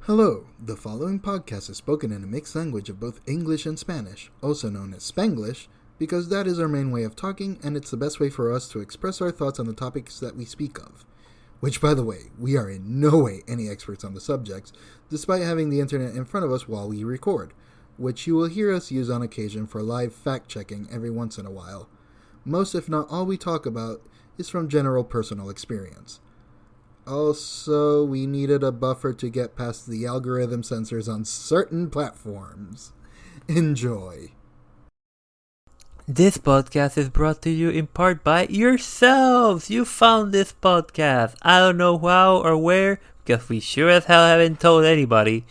Hello, the following podcast is spoken in a mixed language of both English and Spanish, also known as Spanglish, because that is our main way of talking and it's the best way for us to express our thoughts on the topics that we speak of. Which, by the way, we are in no way any experts on the subjects, despite having the internet in front of us while we record, which you will hear us use on occasion for live fact-checking every once in a while. Most, if not all we talk about, is from general personal experience. Also, we needed a buffer to get past the algorithm censors on certain platforms. Enjoy. This podcast is brought to you in part by yourselves. You found this podcast. I don't know how or where, because we sure as hell haven't told anybody.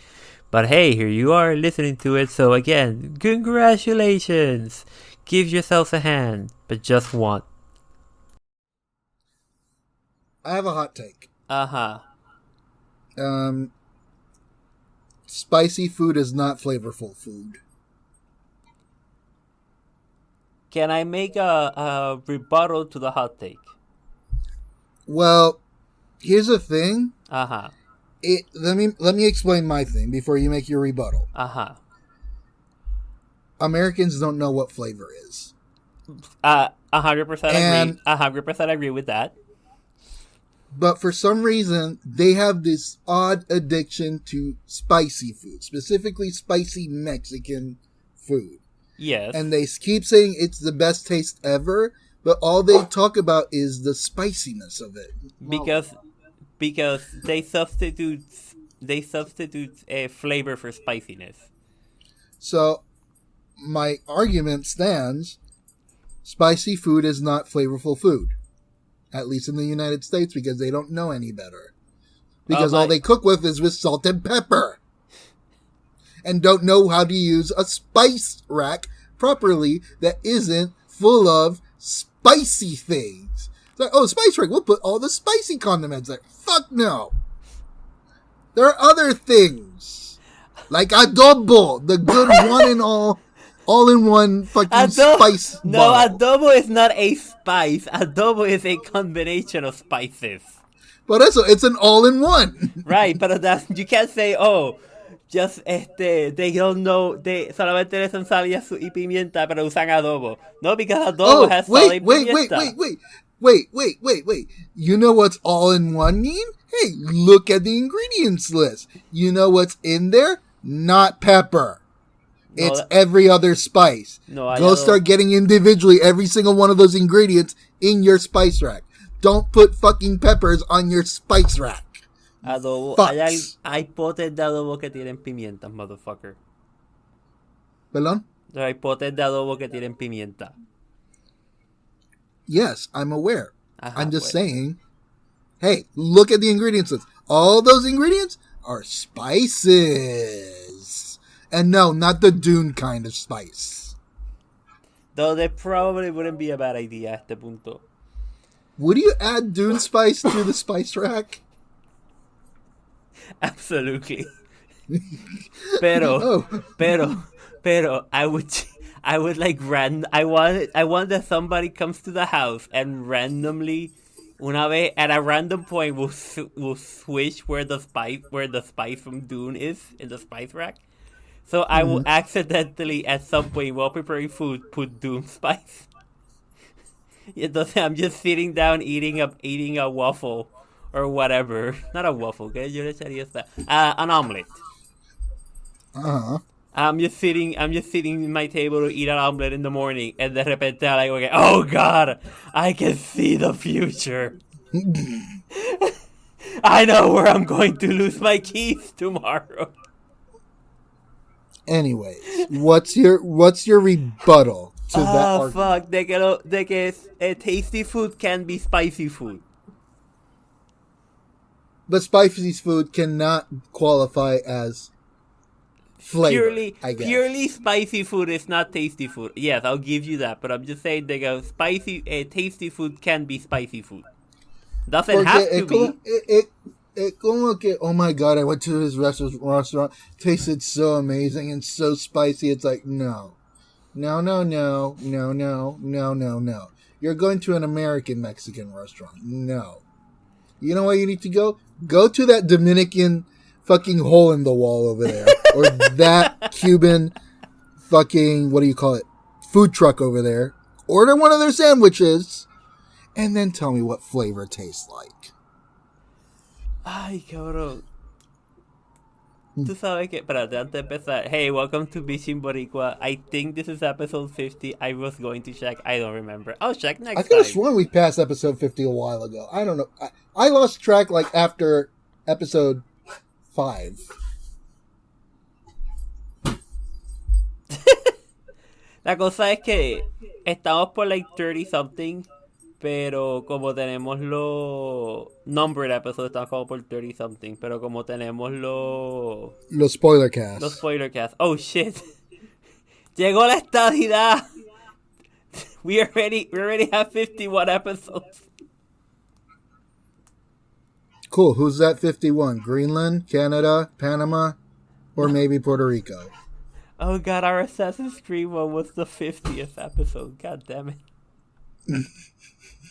But hey, here you are listening to it. So again, congratulations. Give yourselves a hand, but just one. I have a hot take. Uh-huh. Spicy food is not flavorful food. Can I make a rebuttal to the hot take? Well, here's the thing. Uh-huh. Let me explain my thing before you make your rebuttal. Uh-huh. Americans don't know what flavor is. 100% agree. 100% agree with that. But for some reason, they have this odd addiction to spicy food, specifically spicy Mexican food. Yes. And they keep saying it's the best taste ever, but all they talk about is the spiciness of it. Because they substitute a flavor for spiciness. So my argument stands: spicy food is not flavorful food. At least in the United States, because they don't know any better. Because all they cook with is with salt and pepper. And don't know how to use a spice rack properly that isn't full of spicy things. It's like, oh, spice rack, we'll put all the spicy condiments there. Fuck no. There are other things. Like adobo, the good one and all-in-one fucking spice No, bottle. adobo is not a spice. Adobo is a combination of spices. But also, it's an all-in-one. Right, but you can't say, they don't know, they solamente le son sal y pimienta, pero usan adobo. No, because adobo has sal y pimienta. Wait. You know what's all-in-one mean? Hey, look at the ingredients list. You know what's in there? Not pepper. It's every other spice. Go start getting individually every single one of those ingredients in your spice rack. Don't put fucking peppers on your spice rack. Adobo. Hay potes de adobo que tienen pimientas, motherfucker. ¿Perdón? Hay potes de adobo que tienen pimienta. Yes, I'm aware. I'm just saying, hey, look at the ingredients list. All those ingredients are spices. And no, not the Dune kind of spice. Though they probably wouldn't be a bad idea at este punto. Would you add Dune spice to the spice rack? Absolutely. Pero, I would like I want that somebody comes to the house and randomly, una vez at a random point, will switch where the spice from Dune is in the spice rack. So I will accidentally, at some point, while preparing food, put Doom spice. Entonces I'm just sitting down eating a waffle or whatever. Not a waffle, ¿qué yo le echaría esta? An omelet. Uh-huh. I'm just sitting in my table to eat an omelet in the morning, and de repente I'm like, oh God, I can see the future. I know where I'm going to lose my keys tomorrow. Anyways, what's your rebuttal to that argument? Fuck, de que tasty food can be spicy food. But spicy food cannot qualify as flavor, I guess. Purely spicy food is not tasty food. Yes, I'll give you that, but I'm just saying that tasty food can be spicy food. Doesn't have to be. It como que, oh my God, I went to this restaurant, tasted so amazing and so spicy. It's like, no. You're going to an American Mexican restaurant. No. You know where you need to go? Go to that Dominican fucking hole in the wall over there, or that Cuban fucking, what do you call it, food truck over there. Order one of their sandwiches, and then tell me what flavor it tastes like. Ay, cabrón. Tú sabes que, espérate, antes de empezar. Hey, welcome to Bichin Boricuas. I think this is episode 50. I was going to check. I don't remember. I'll check next I could have time. sworn we passed episode 50 a while ago. I don't know. I lost track like after episode 5. La cosa es que estamos por like 30 something, pero como tenemos los numbered episodes, estamos como por 30 something, pero como tenemos Los spoiler casts. Los spoiler casts. Oh shit. Llegó la estadidad. We already have 51 episodes. Cool. Who's that 51? Greenland, Canada, Panama, or maybe Puerto Rico? Oh god, our Assassin's Creed one was the 50th episode. God damn it.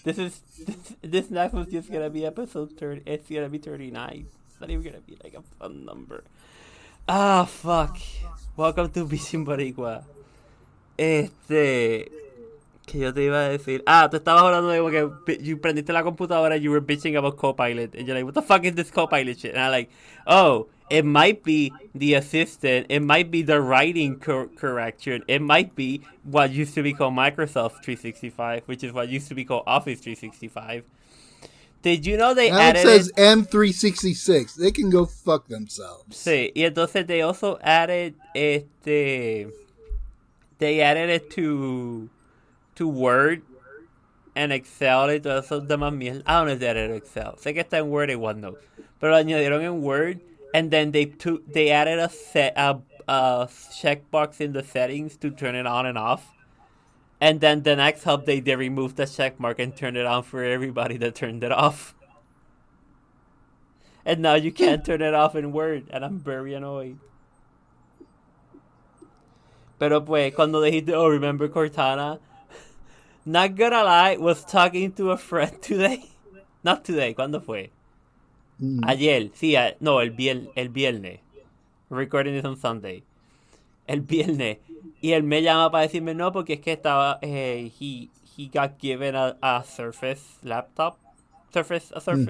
This next one's just gonna be episode 30. It's gonna be 39. It's not even gonna be like a fun number. Ah, fuck. Welcome to Bichin Boricuas. Que yo te iba a decir. Ah, tú estabas hablando de que you prendiste la computadora, you were bitching about Copilot, and you're like, what the fuck is this Copilot shit? And I'm like, oh, it might be the assistant, it might be the writing correction, it might be what used to be called Microsoft 365, which is what used to be called Office 365. Did you know they Alex added... says M366. They can go fuck themselves. Sí, y entonces they also added they added it to Word and Excel y todo eso demás mierda. I don't know if they added Excel. Sé que está en Word y OneNote. Pero lo añadieron en Word, and then they added a checkbox in the settings to turn it on and off. And then the next update, they removed the checkmark and turned it on for everybody that turned it off. And now you can't turn it off in Word, and I'm very annoyed. Pero pues, cuando dijiste, oh, remember Cortana? Not gonna lie, was talking to a friend today. Not today, ¿cuándo fue? Ayer, sí, no, el viernes. Recording this on Sunday. El viernes. Y él me llama para decirme no, porque es que estaba, he got given a Surface laptop.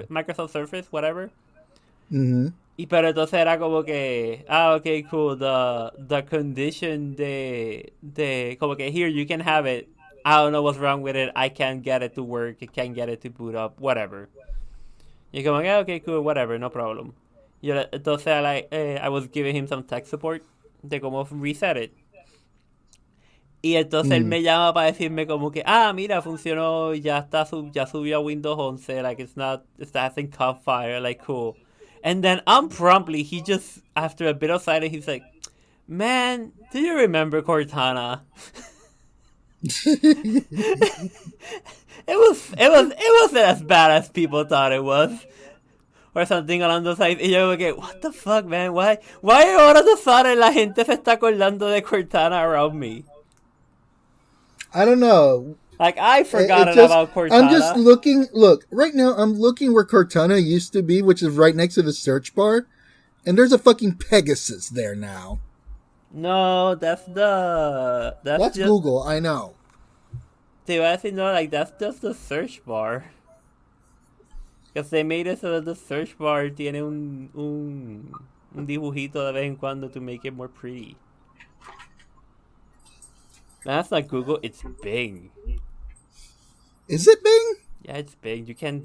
Microsoft Surface, whatever. Mm-hmm. Y pero entonces era como que, okay, cool, the condition de como que here, you can have it. I don't know what's wrong with it. I can't get it to work. I can't get it to boot up. Whatever. Y como que, okay, cool, whatever, no problem. Y entonces I was giving him some tech support de cómo reset it. Y entonces él me llama para decirme como que, mira, funcionó, ya subió a Windows 11, like it hasn't caught fire, like cool. And then promptly, he just, after a bit of silence, he's like, man, do you remember Cortana? It wasn't as bad as people thought it was. Or something along those lines. Y yo como que, what the fuck, man? Why ahora de sudden la gente se está acordando de Cortana around me? I don't know. Like, I forgot about Cortana. I'm just looking. Look, right now I'm looking where Cortana used to be, which is right next to the search bar. And there's a fucking Pegasus there now. No, that's just Google, I know. Te iba a decir, no, like, that's just the search bar. Because they made it so that the search bar tiene un dibujito de vez en cuando to make it more pretty. That's not Google, it's Bing. Is it Bing? Yeah, it's Bing. You can't.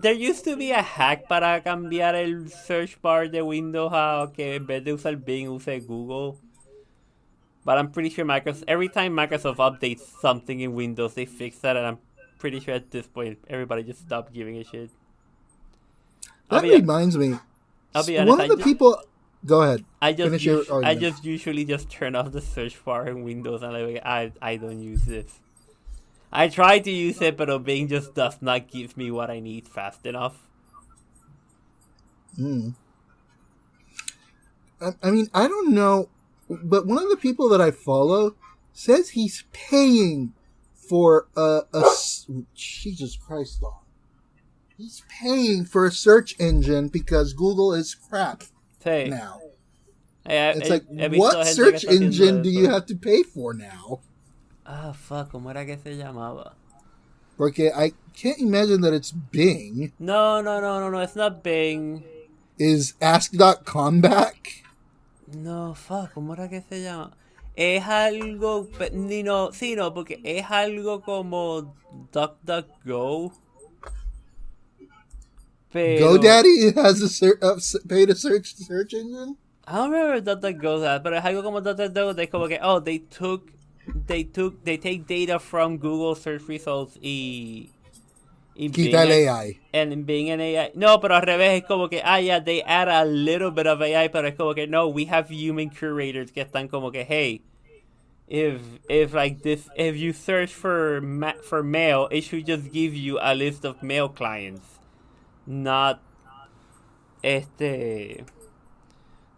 There used to be a hack para cambiar el search bar de Windows a que en vez de usar Bing use Google. But I'm pretty sure every time Microsoft updates something in Windows, they fix that, and I'm pretty sure at this point everybody just stopped giving a shit. That reminds me. I'll be honest. One of the people. Go ahead. I just usually just turn off the search bar in Windows, and I don't use this. I try to use it, but Bing just does not give me what I need fast enough. I mean, I don't know, but one of the people that I follow says he's paying for a Jesus Christ, He's paying for a search engine because Google is crap Sí. now. It's like, what search engine do you have to pay for now? Ah, fuck, ¿cómo era que se llamaba? Porque I can't imagine that it's Bing. No, it's not Bing. Is Ask.com back? No, fuck, ¿cómo era que se llama? Es algo, no, porque es algo como DuckDuckGo. Pero GoDaddy has paid a search engine? I don't remember DuckDuckGo that, pero es algo como DuckDuckGo. They como que, they take data from Google search results y Quita el AI. And being an AI. No, pero al revés, es como que, yeah, they add a little bit of AI, pero es como que, no, we have human curators que están como que, hey, if like this, if you search for mail, it should just give you a list of mail clients, not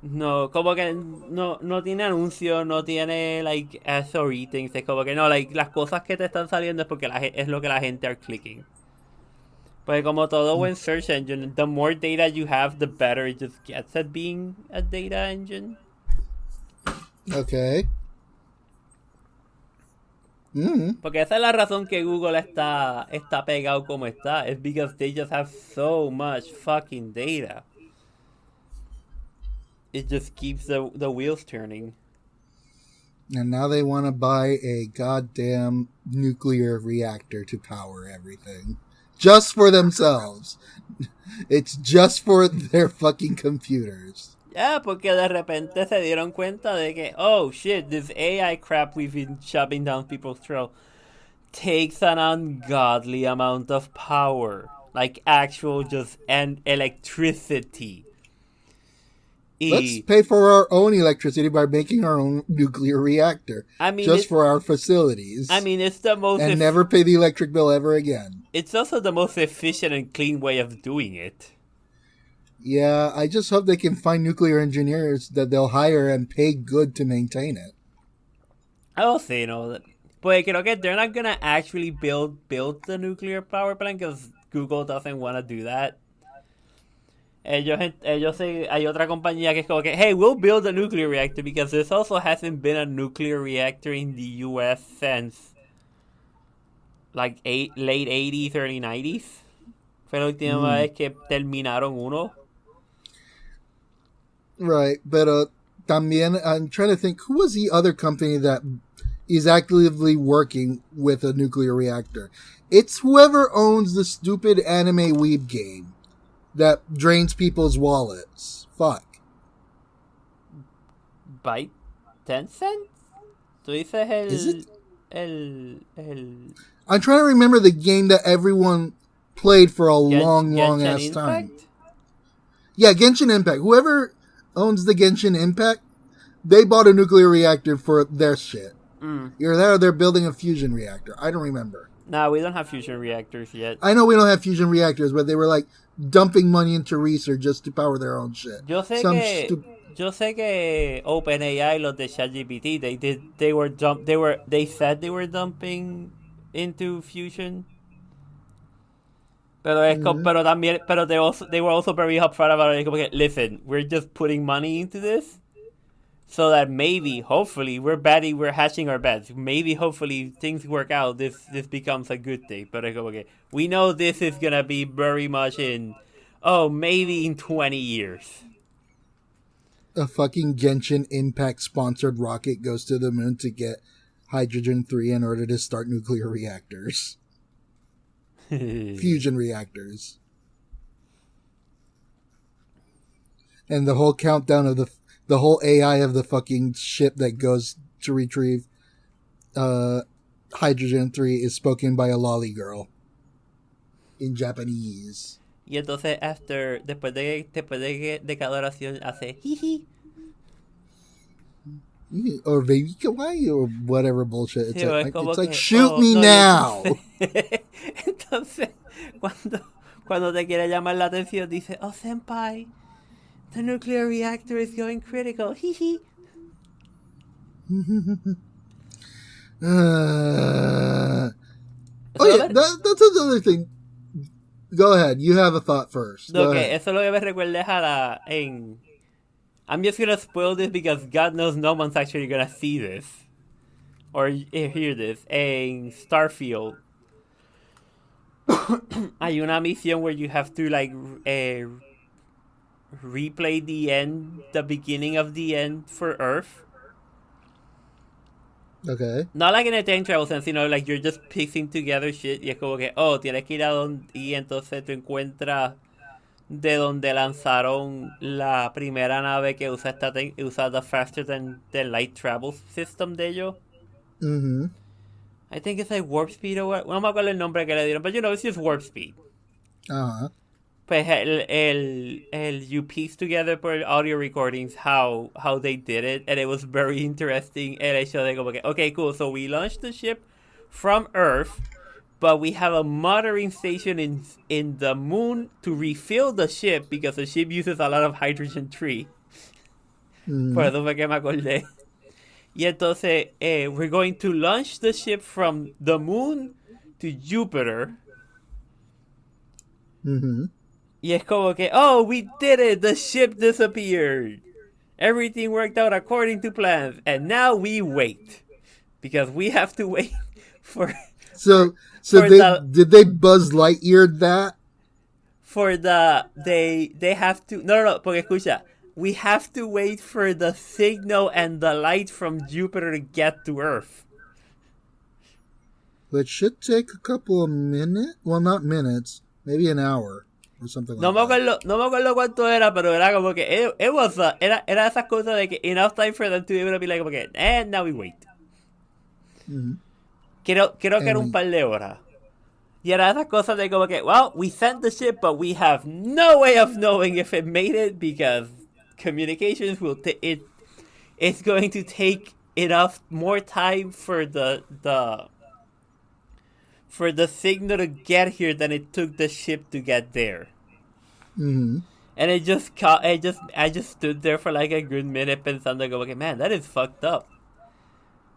no, como que no tiene anuncios, no tiene like ratings, es como que no, like las cosas que te están saliendo es porque es lo que la gente are clicking. Pues como todo buen search engine, the more data you have, the better it just gets at being a data engine. Okay. Porque esa es la razón que Google está pegado como está. Es because they just have so much fucking data. It just keeps the wheels turning. And now they want to buy a goddamn nuclear reactor to power everything. Just for themselves. It's just for their fucking computers. Yeah, porque de repente se dieron cuenta de que, oh shit, this AI crap we've been shoving down people's throat takes an ungodly amount of power. Like actual just electricity. Let's pay for our own electricity by making our own nuclear reactor. I mean, just for our facilities. I mean, it's the most... And never pay the electric bill ever again. It's also the most efficient and clean way of doing it. Yeah, I just hope they can find nuclear engineers that they'll hire and pay good to maintain it. I will say, but creo que they're not gonna actually build the nuclear power plant because Google doesn't want to do that. Ellos hay otra compañía que es como que, hey, we'll build a nuclear reactor because there also hasn't been a nuclear reactor in the US since like late 80s, early 90s. Fue la última vez que terminaron uno. Right, but también I'm trying to think, who was the other company that is actively working with a nuclear reactor? It's whoever owns the stupid anime weeb game that drains people's wallets. Fuck. Byte? Tencent? ¿Tú dices el... Is it? El... I'm trying to remember the game that everyone played for a long ass time. Yeah, Genshin Impact. Whoever owns the Genshin Impact, they bought a nuclear reactor for their shit. Either that or they're building a fusion reactor. I don't remember. No, we don't have fusion reactors yet. I know we don't have fusion reactors, but they were like dumping money into research just to power their own shit. Yo sé que OpenAI, los de ChatGPT, they said they were dumping into fusion. Pero también, they were also very upfront about it. Like, listen, we're just putting money into this so that maybe, hopefully, we're hatching our bets. Maybe, hopefully, things work out. This becomes a good thing. But we know this is gonna be very much maybe in 20 years. A fucking Genshin Impact sponsored rocket goes to the moon to get hydrogen 3 in order to start nuclear reactors. Fusion reactors. And the whole countdown of the whole AI of the fucking ship that goes to retrieve hydrogen 3 is spoken by a lolly girl in Japanese. Y entonces después de cada oración hace jiji. Or baby kawaii or whatever bullshit. It's, Sí, it's like shoot me now. Entonces, cuando te quiere llamar la atención, dice, oh senpai, the nuclear reactor is going critical. Jiji. Yeah, that's another thing. Go ahead. You have a thought first. Go Okay, ahead. eso lo que me recuerda es a I'm just gonna spoil this because God knows no one's actually gonna see this or hear this. En Starfield, hay una misión where you have to like replay the beginning of the end for Earth. Okay. Not like in a time travel sense, like you're just piecing together shit y es como que, tienes que ir a donde y entonces tú encuentras de donde lanzaron la primera nave que usa usa the faster than light travel system de ellos. Mm-hmm. I think it's like warp speed or what. No me acuerdo el nombre que le dieron, but it's just warp speed. Uh-huh. Pues you piece together por audio recordings how they did it, and it was very interesting. El hecho de como que, okay, cool, so we launched the ship from Earth, but we have a motoring station in the moon to refill the ship because the ship uses a lot of hydrogen tree. Mm-hmm. Por eso fue que me acordé. Y entonces, we're going to launch the ship from the moon to Jupiter. Mm-hmm. Y es como que, we did it! The ship disappeared! Everything worked out according to plans, and now we wait. Because we have to wait for... So did they Buzz Lightyear that? They have to... No, porque escucha. We have to wait for the signal and the light from Jupiter to get to Earth. Which should take a couple of minutes. Well, not minutes. Maybe an hour. Or something No like that. No me acuerdo cuánto era, pero era como que it was era esas cosas de que enough time for them to be able to be like, okay, and now we wait. Mm-hmm. Creo que era un par de horas. Y era esas cosas de como que, well, we sent the ship, but we have no way of knowing if it made it because communications will it's going to take enough more time for the signal to get here than it took the ship to get there. Mm-hmm. And I just stood there for like a good minute pensando como que, man, that is fucked up.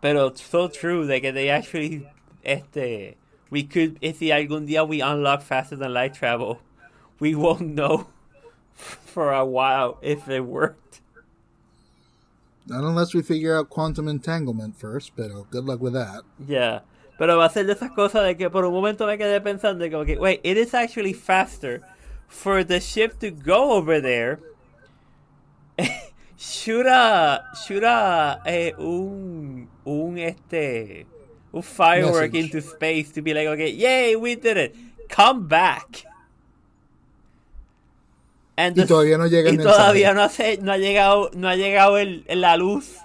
Pero it's so true de que they actually, we could, if algún día we unlock faster than light travel, we won't know for a while if it worked. Not unless we figure out quantum entanglement first, but good luck with that. Yeah. Pero va a ser de esas cosas de que por un momento me quedé pensando como que, wait, it is actually faster for the ship to go over there. shoot un firework Message into space to be like, okay, yay, we did it. Come back. And y todavía no llega el mensaje. No ha llegado la luz.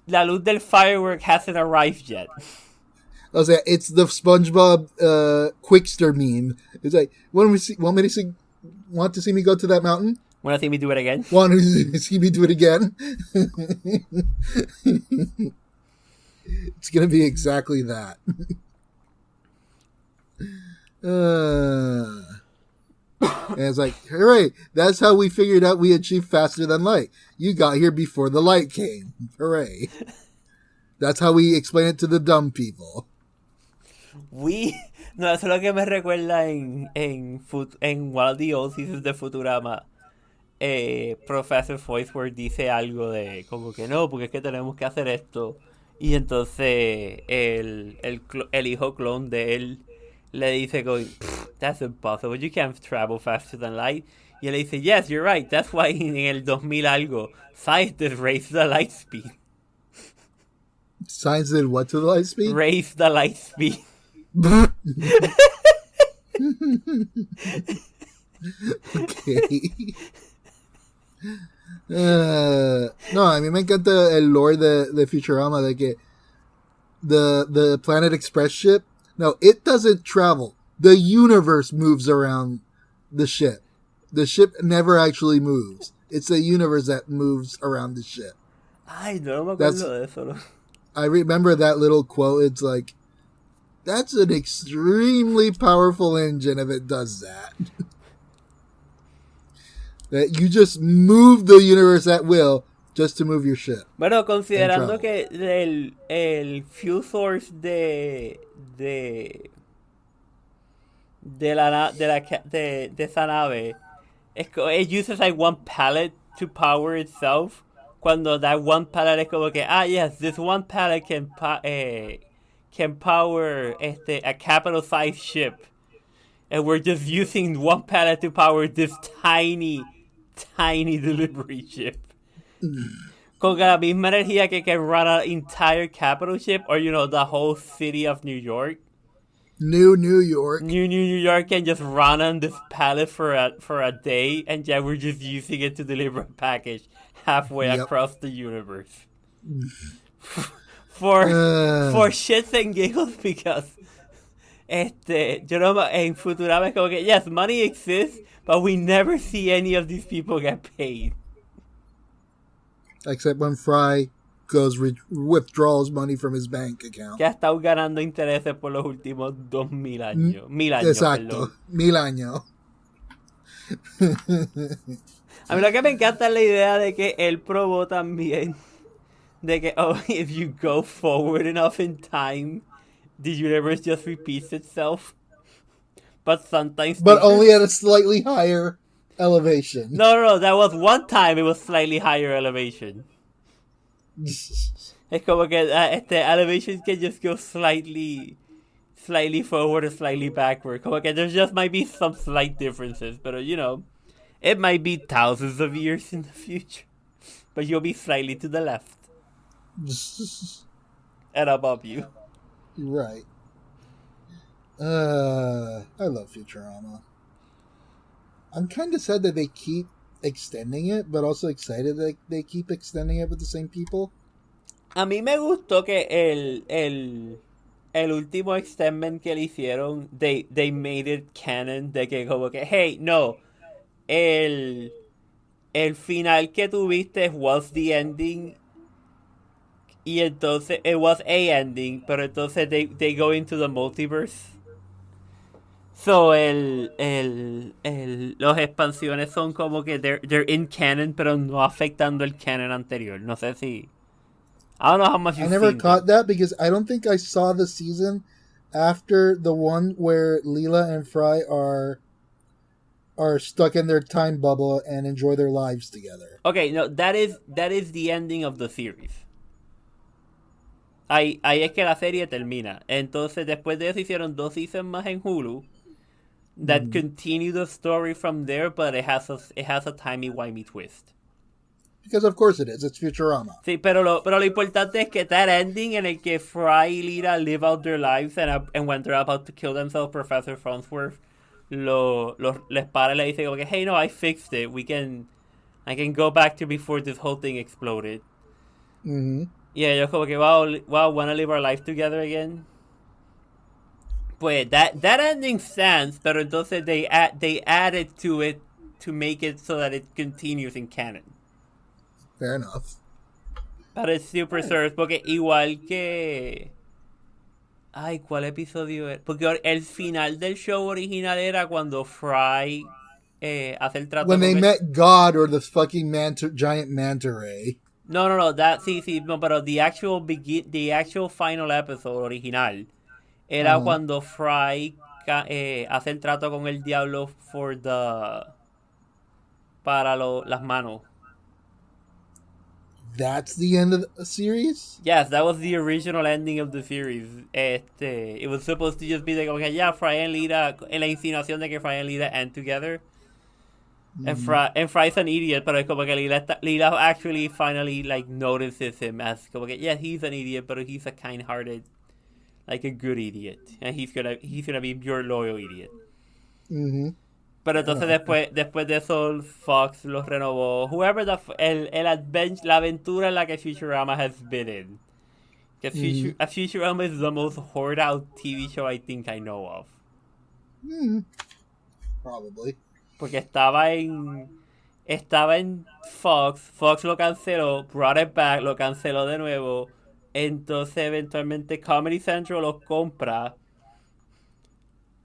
La luz del firework hasn't arrived yet. O sea, it's the SpongeBob Quickster meme. It's like, want to see me go to that mountain? Want to see me do it again? Want to see me do it again? It's going to be exactly that. And it's like, hooray, that's how we figured out we achieved faster than light. You got here before the light came. Hooray. That's how we explain it to the dumb people. No, eso es lo que me recuerda en one of the old seasons de Futurama. Professor Foysworth dice algo de como que no, porque es que tenemos que hacer esto. Y entonces el hijo clon de él le dice going, that's impossible, you can't travel faster than light. Y él le dice, yes, you're right, that's why en el 2000 algo scientists raised the light speed. Science did what to the light speed? Raise the light speed. Okay. No, a mí me encanta el lore de Futurama de que the Planet Express ship, no, it doesn't travel. The universe moves around the ship. The ship never actually moves. It's the universe that moves around the ship. Ay, no me acuerdo de eso. I remember that little quote. It's like, that's an extremely powerful engine if it does that. That you just move the universe at will just to move your ship. Bueno, considerando que el fuel source de de esa nave, it uses like one pallet to power itself. Cuando that one pallet es como que, yes, this one pallet can power a capital size ship. And we're just using one pallet to power this tiny delivery ship. Con la misma energía que can run an entire capital ship, or the whole city of New York. New York. New York can just run on this pallet for a day, and we're just using it to deliver a package halfway across the universe. for shits and giggles, because yo no, en Futurama es como que, yes, money exists, but we never see any of these people get paid. Except when Fry withdraws money from his bank account. Que ha estado ganando intereses por los últimos 2000 años. 1000 años. Exacto, perdón. 1000 años. A mí lo que me encanta es la idea de que él probó también de que, if you go forward enough in time, the universe just repeats itself. But sometimes... But only at a slightly higher elevation. No, that was one time it was slightly higher elevation. Es como que elevation can just go slightly forward or slightly backward. Como que there just might be some slight differences, but it might be thousands of years in the future. But you'll be slightly to the left. And above you. Right. I love Futurama. I'm kind of sad that they keep extending it, but also excited that they keep extending it with the same people. A mí me gustó que el último extendment que le hicieron, they made it canon, de que como que, hey, no, el final que tuviste was the ending, y entonces, it was a ending, pero entonces they go into the multiverse. So, los expansiones son como que they're in canon, pero no afectando el canon anterior. No sé si... I don't know how much you've seen. I never caught that because I don't think I saw the season after the one where Leela and Fry are stuck in their time bubble and enjoy their lives together. Okay, no, that is the ending of the series. Ahí es que la serie termina. Entonces, después de eso hicieron 2 seasons más en Hulu that continue the story from there, but it has a timey-wimey twist. Because of course it is. It's Futurama. Sí, pero lo importante es que that ending en el que Fry y Lira live out their lives and when they're about to kill themselves, Professor Farnsworth les para y le dice como que, hey, no, I fixed it. I can go back to before this whole thing exploded. Mm-hmm. Y ellos como que, wow, wanna live our life together again? Pues that ending stands, pero entonces they added to it to make it so that it continues in canon. Fair enough. Pero es super service, porque igual que... Ay, ¿cuál episodio era? Porque el final del show original era cuando Fry hace el trato when they met God or the fucking giant manta ray. No, sí, no, pero the actual final episode original era cuando Fry hace el trato con el diablo para las manos. That's the end of the series? Yes, that was the original ending of the series. It was supposed to just be like, okay, yeah, Fry and Lita, en la insinuación de que Fry and Lita end together. And Fry's an idiot, pero es como que Lila actually finally like notices him as como que, yeah, he's an idiot, but he's a kind-hearted, like a good idiot, and he's gonna be your loyal idiot. Mm-hmm. Pero entonces después de eso Fox los renovó. Whoever la aventura en la que Futurama has been in. Futurama is the most hoard out TV show I think I know of. Probably. Porque estaba en Fox lo canceló, brought it back, lo canceló de nuevo, entonces eventualmente Comedy Central los compra.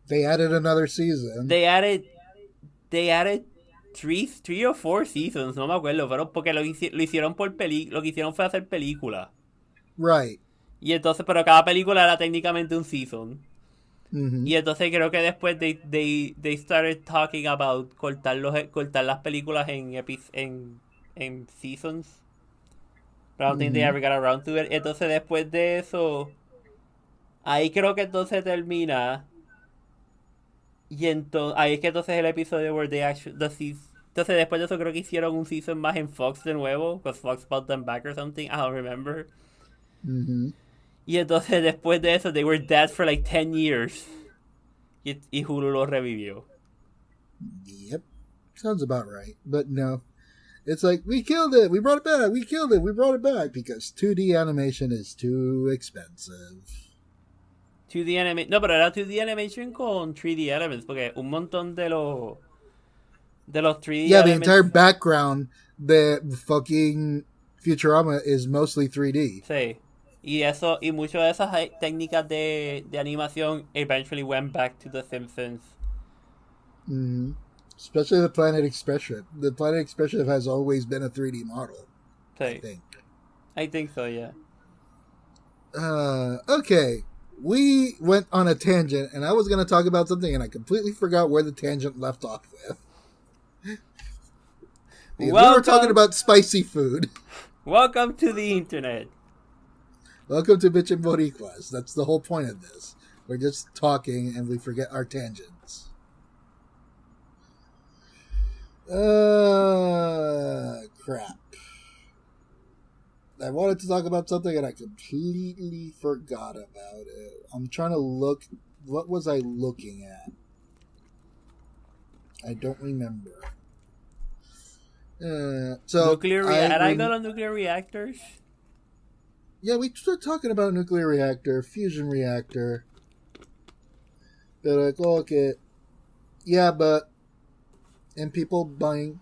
They added another season. They added 3 or 4 seasons, no me acuerdo, pero porque lo hicieron por lo que hicieron fue hacer película. Right. Y entonces, pero cada película era técnicamente un season. Mm-hmm. Y entonces creo que después they started talking about cortar las películas en seasons. But I don't think they Mm-hmm. ever got around to it. Entonces después de eso, ahí creo que entonces termina. Y entonces, ahí es que entonces el episodio where they actually, entonces después de eso creo que hicieron un season más en Fox de nuevo, because Fox bought them back or something, I don't remember. Mm-hmm. Y entonces después de eso, they were dead for like 10 years. Y Hulu lo revivió. Yep. Sounds about right. But no. It's like, we killed it, we brought it back, we killed it, we brought it back, because 2D animation is too expensive. 2D animation, no, pero era 2D animation con 3D elements, porque un montón de los 3D Yeah, the elements, entire background, the fucking Futurama is mostly 3D. sí. Y muchas de esas técnicas de animación eventually went back to The Simpsons. Mm-hmm. Especially the Planet Expression. The Planet Expression has always been a 3D model, Sí. I I think so, yeah. Okay. We went on a tangent, and I was going to talk about something, and I completely forgot where the tangent left off with. We were talking about spicy food. Welcome to the internet. Welcome to Bichin Boricuas. That's the whole point of this. We're just talking, and we forget our tangents. Crap. I wanted to talk about something and I completely forgot about it. I'm trying to look. What was I looking at? I don't remember. I got on nuclear reactors. Yeah, we started talking about nuclear reactor, fusion reactor. They're like, oh, okay. Yeah, but... And people buying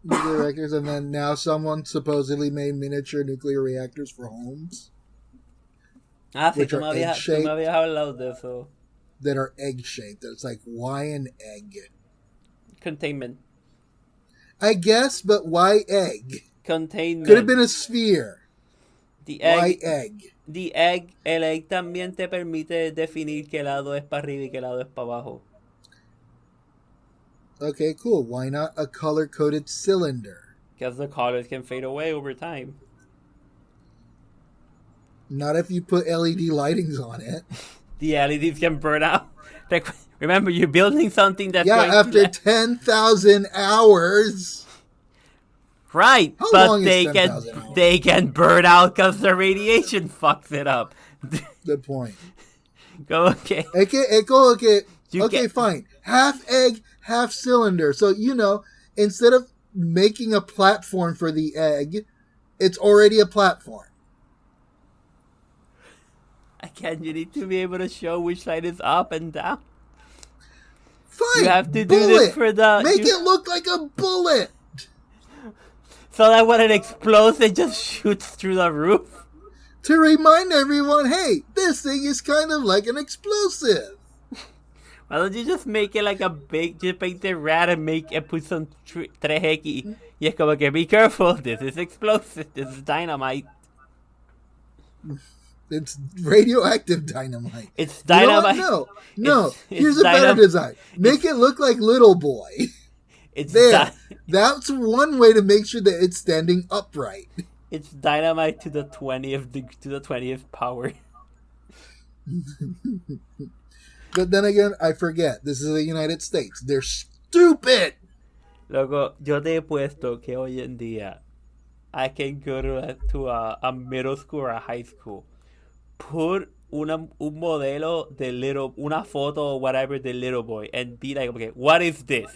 nuclear reactors, and then now someone supposedly made miniature nuclear reactors for homes. Ah, sí, which tú are me habías hablado de eso. That are egg-shaped. It's like, why an egg? Containment. I guess, but why egg? Containment. Could have been a sphere. The egg, why egg? El egg también te permite definir qué lado es para arriba y qué lado es para abajo. Okay, cool. Why not a color-coded cylinder? Because the colors can fade away over time. Not if you put LED lightings on it. The LEDs can burn out. Remember, you're building something that's going after 10,000 hours. Right, How but long is 10,000 hours? They can burn out because the radiation fucks it up. Good point. Okay. Okay, fine. Half egg, half cylinder. So, instead of making a platform for the egg, it's already a platform. Again, you need to be able to show which side is up and down. Fine. You have to do this for the... Make it look like a bullet. So that when it explodes, it just shoots through the roof. To remind everyone, hey, this thing is kind of like an explosive. Why don't you just make it like just paint it red and put some 3X. Y es como que, be careful, this is explosive, this is dynamite. It's radioactive dynamite. It's dynamite. No. Here's a better design. Make it look like Little Boy. It's there. That's one way to make sure that it's standing upright. It's dynamite to the 20th power. But then again, I forget. This is the United States. They're stupid. Loco, yo te he puesto que hoy en día I can go to a middle school or a high school. Put un modelo una photo or whatever de Little Boy and be like, okay, what is this?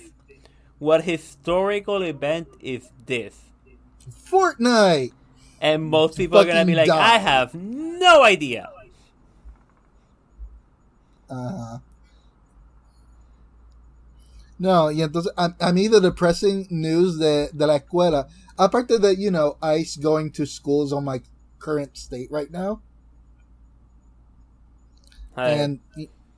What historical event is this? Fortnite. And most people are gonna be like, I have no idea. No, y entonces a mí the depressing news de la escuela, aparte de, ICE going to schools on my current state right now. And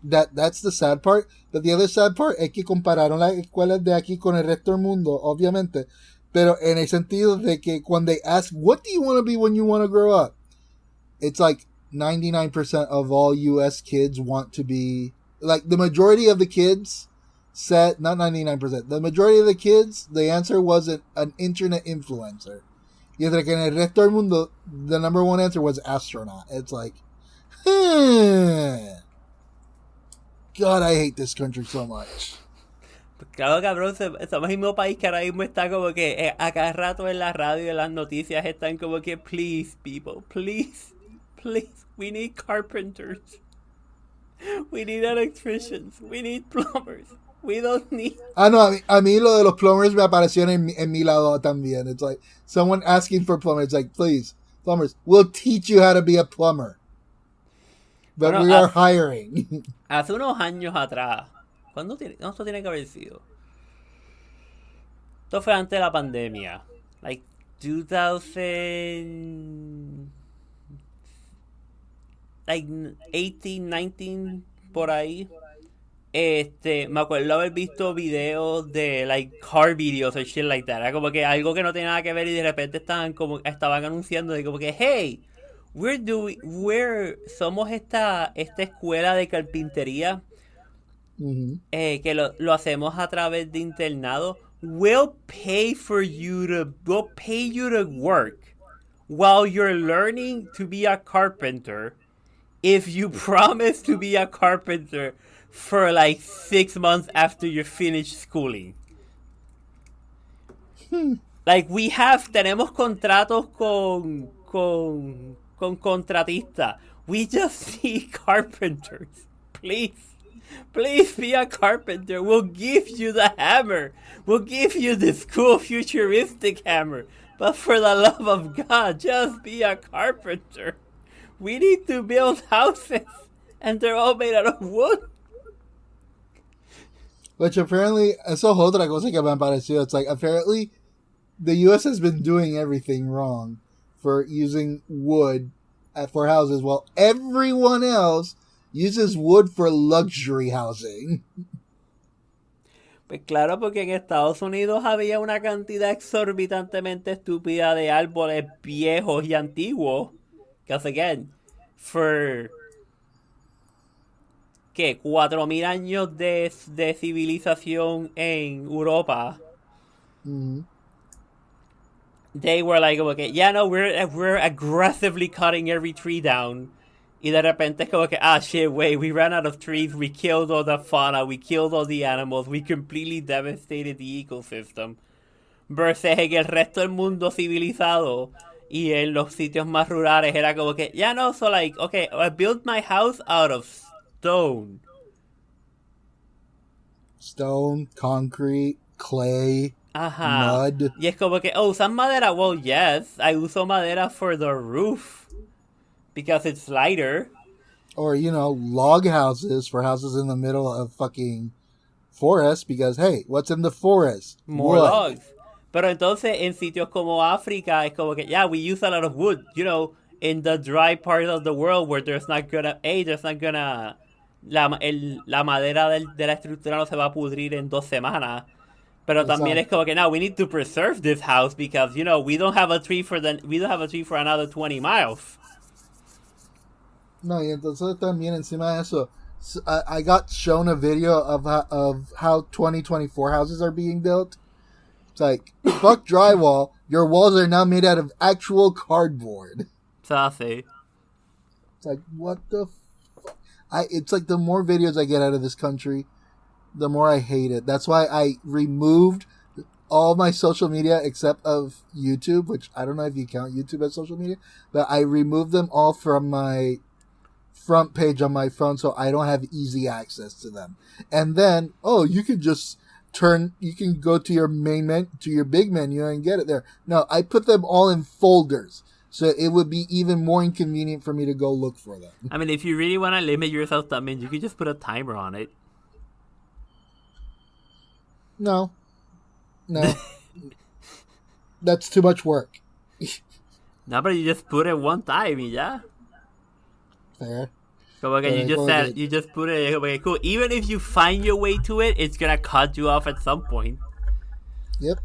that's the sad part. But the other sad part es que compararon las escuelas de aquí con el resto del mundo, obviamente. Pero en el sentido de que when they ask, what do you want to be when you want to grow up? It's like 99% of all U.S. kids want to be, like the majority of the kids said, not 99%, the majority of the kids, the answer wasn't an internet influencer. Y entre que en el resto del mundo, the number one answer was astronaut. It's like, God, I hate this country so much. Claro, cabrón, somos el mismo país que ahora mismo está como que a cada rato en la radio y en las noticias están como que, please, people, please, we need carpenters. We need electricians. We need plumbers. We don't need... No, a mí lo de los plumbers me apareció en mi lado también. It's like, someone asking for plumbers. It's like, please, plumbers, we'll teach you how to be a plumber. But bueno, we are hiring. Hace unos años atrás, ¿cuándo esto tiene que haber sido? Esto fue antes de la pandemia. Like 2000... like 18, 19, por ahí. Me acuerdo haber visto videos de like car videos or shit like that. Era como que algo que no tenía nada que ver y de repente estaban anunciando de como que, hey, somos esta escuela de carpintería que lo hacemos a través de internado. We'll pay you to work while you're learning to be a carpenter if you promise to be a carpenter for like 6 months after you finish schooling. Like tenemos contratos con contratistas. We just need carpenters. Please be a carpenter. We'll give you the hammer. We'll give you this cool futuristic hammer. But for the love of God, just be a carpenter. We need to build houses, and they're all made out of wood. Which apparently, eso es otra cosa que me ha parecido. It's like, apparently, the U.S. has been doing everything wrong for using wood for houses, while everyone else uses wood for luxury housing. Pues claro, porque en Estados Unidos había una cantidad exorbitantemente estúpida de árboles viejos y antiguos. Because again, for... ¿qué? 4,000 años de civilización en Europa. They were like, okay, yeah, no, we're aggressively cutting every tree down. Y de repente es como que, shit, wait, we ran out of trees, we killed all the fauna, we killed all the animals, we completely devastated the ecosystem. Versus en el resto del mundo civilizado y en los sitios más rurales era como que, yeah, no, so like, okay, I built my house out of stone, concrete, clay, mud. Y es como que, ¿usas madera? Well, yes, I uso madera for the roof because it's lighter. Or, log houses for houses in the middle of fucking forest because, hey, what's in the forest? More logs. Pero entonces en sitios como África es como que, yeah, we use a lot of wood, in the dry part of the world where la madera de la estructura no se va a pudrir en 2 semanas. Pero también es como que, now we need to preserve this house because, we don't have a tree for another 20 miles. No, y entonces también encima de eso, I got shown a video of how 2024 houses are being built. It's like, fuck drywall, your walls are now made out of actual cardboard. Sassy. It's like, what the fuck? It's like the more videos I get out of this country, the more I hate it. That's why I removed all my social media except of YouTube, which I don't know if you count YouTube as social media, but I removed them all from my front page on my phone so I don't have easy access to them. And then, you can just you can go to your to your big menu and get it there. No, I put them all in folders. So it would be even more inconvenient for me to go look for them. I mean, if you really want to limit yourself, that means you could just put a timer on it. No. That's too much work. No, but you just put it one time, yeah. Fair. So again, you just put it. Okay, cool. Even if you find your way to it, it's gonna cut you off at some point. Yep.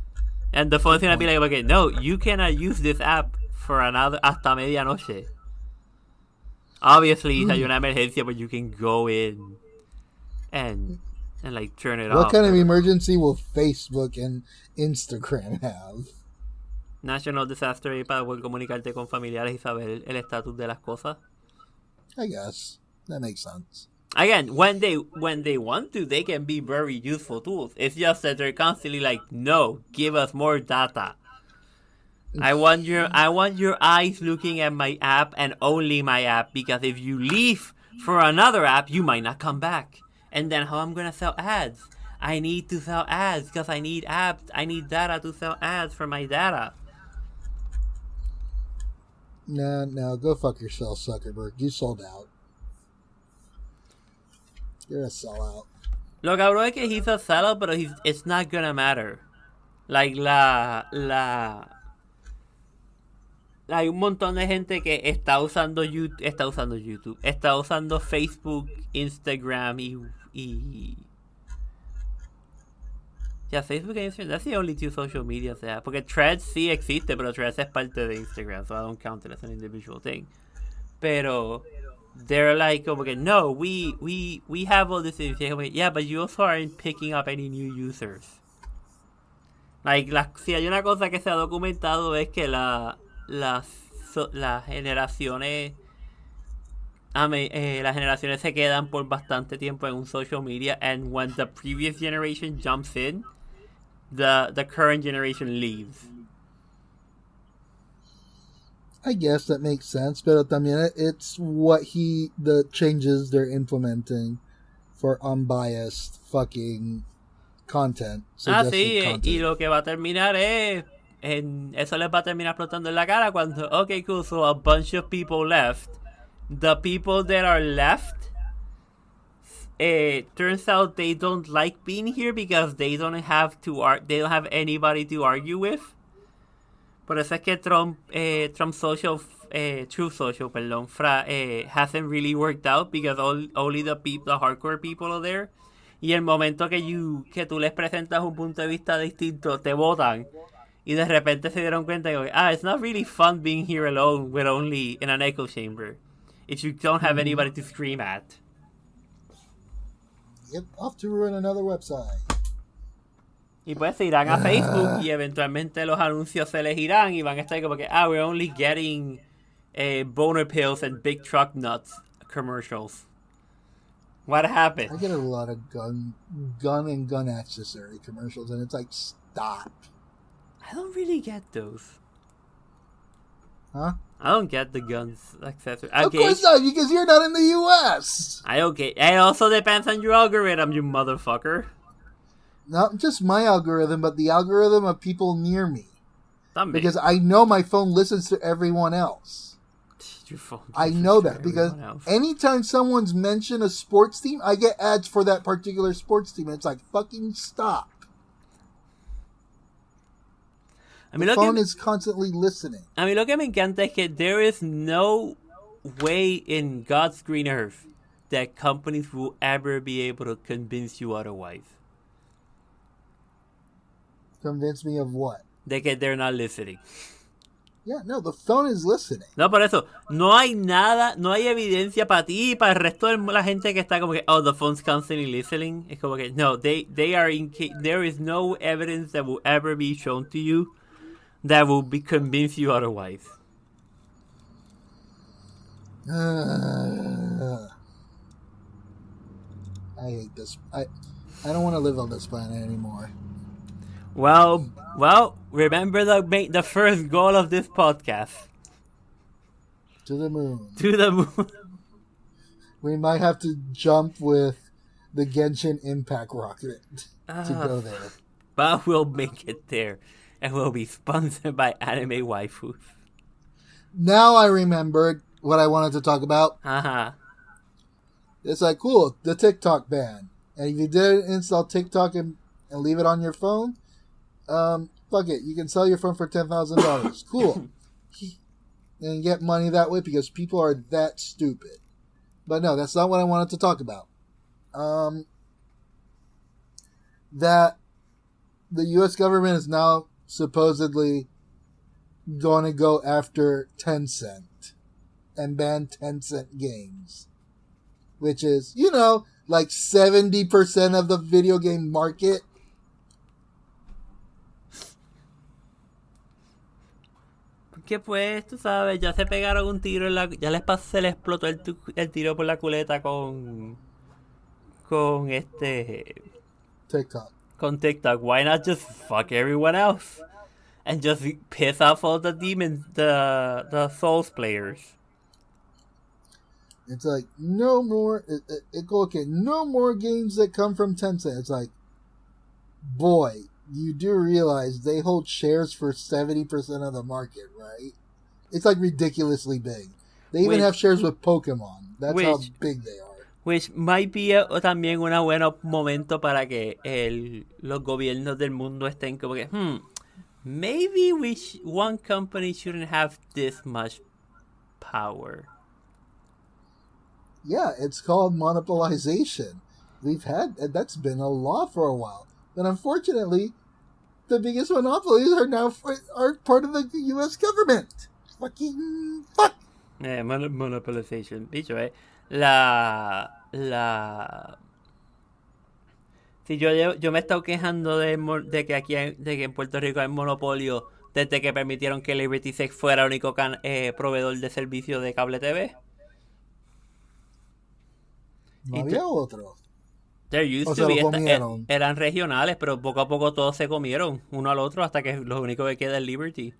And the fun thing I'd be like, okay, no, you cannot use this app for another hasta medianoche. Obviously, hay una emergencia, but you can go in. and like turn it What off. kind of emergency will Facebook and Instagram have? National Disaster Aid para poder comunicarte con familiares y saber el estatus de las cosas. I guess that makes sense. Again, when they want to, they can be very useful tools. It's just that they're constantly like, no, give us more data. I want your eyes looking at my app and only my app, because if you leave for another app, you might not come back. And then how I'm gonna sell ads? I need to sell ads because I need apps. I need data to sell ads for my data. No, go fuck yourself, Zuckerberg. You sold out. You're a sellout. Lo cabrón es que he's a sellout, but it's not gonna matter. Like hay un montón de gente que está usando YouTube, está usando Facebook, Instagram y ya, Facebook y Instagram, that's the only two social media they have. Porque Threads sí existe, pero Threads es parte de Instagram, so I don't count it as an individual thing. Pero they're like, okay, no, we have all this information. Yeah, but you also aren't picking up any new users. Like, si hay una cosa que se ha documentado es que las generaciones las generaciones se quedan por bastante tiempo en un social media, and when the previous generation jumps in, the current generation leaves. I guess that makes sense, pero también it's the changes they're implementing for unbiased fucking content. Sí, content. Y lo que va a terminar es, eso les va a terminar explotando en la cara cuando, okay, cool, so a bunch of people left. The people that are left, turns out they don't like being here because they don't have anybody to argue with. Por eso es que Trump Social, Truth Social, perdón, hasn't really worked out because only the hardcore people are there. Y el momento que tú les presentas un punto de vista distinto, te votan. Y de repente se dieron cuenta que, it's not really fun being here alone with only in an echo chamber if you don't have anybody to scream at. Yep, off to ruin another website. Y pues se irán a Facebook y eventualmente los anuncios se les irán y van a estar como que, we're only getting boner pills and big truck nuts commercials. What happened? I get a lot of gun and gun accessory commercials, and it's like, stop. I don't really get those. Huh? I don't get the guns accessory. Of course not, because you're not in the U.S. It also depends on your algorithm, you motherfucker. Not just my algorithm, but the algorithm of people near me. También. Because I know my phone listens to everyone else. Your phone I know that because anytime someone's mentioned a sports team, I get ads for that particular sports team. And it's like, fucking stop. The phone is constantly listening. A mí lo que me encanta es que there is no way in God's green earth that companies will ever be able to convince you otherwise. Convince me of what? De que they're not listening. Yeah, no, the phone is listening. No, por eso, no hay evidencia para ti y para el resto de la gente que está como que, the phone's constantly listening. Es como que, no, there is no evidence that will ever be shown to you that will convince you otherwise. I hate this. I don't want to live on this planet anymore. Well, remember the first goal of this podcast. To the moon. To the moon. We might have to jump with the Genshin Impact rocket to go there. But we'll make it there. And we'll be sponsored by Anime Waifus. Now I remembered what I wanted to talk about. Uh-huh. It's like, cool, the TikTok ban. And if you did install TikTok and leave it on your phone, fuck it. You can sell your phone for $10,000. Cool. And get money that way because people are that stupid. But no, that's not what I wanted to talk about. That the U.S. government is now supposedly going to go after Tencent and ban Tencent games. Which is, like 70% of the video game market. Que pues, tú sabes, ya se pegaron un tiro en la... Ya se les explotó el tiro por la culeta con TikTok. Con TikTok. Why not just fuck everyone else? And just piss off all the demons, the Souls players. It's like, no more... no more games that come from Tencent. It's like, boy, you do realize they hold shares for 70% of the market, right? It's like ridiculously big. They even have shares with Pokemon. That's how big they are. Which might be también un buen momento para que los gobiernos del mundo estén como que, maybe one company shouldn't have this much power. Yeah, it's called monopolization. That's been a law for a while. But unfortunately, the biggest monopolies are now part of the U.S. government. Fucking fuck. Monopolization. Dicho, Si yo me he estado quejando de que aquí de que en Puerto Rico hay monopolio desde que permitieron que Liberty Sex fuera el único proveedor de servicio de cable TV. No había otro. There used to be, eran regionales, pero poco a poco todos se comieron uno al otro hasta que lo único que queda es Liberty.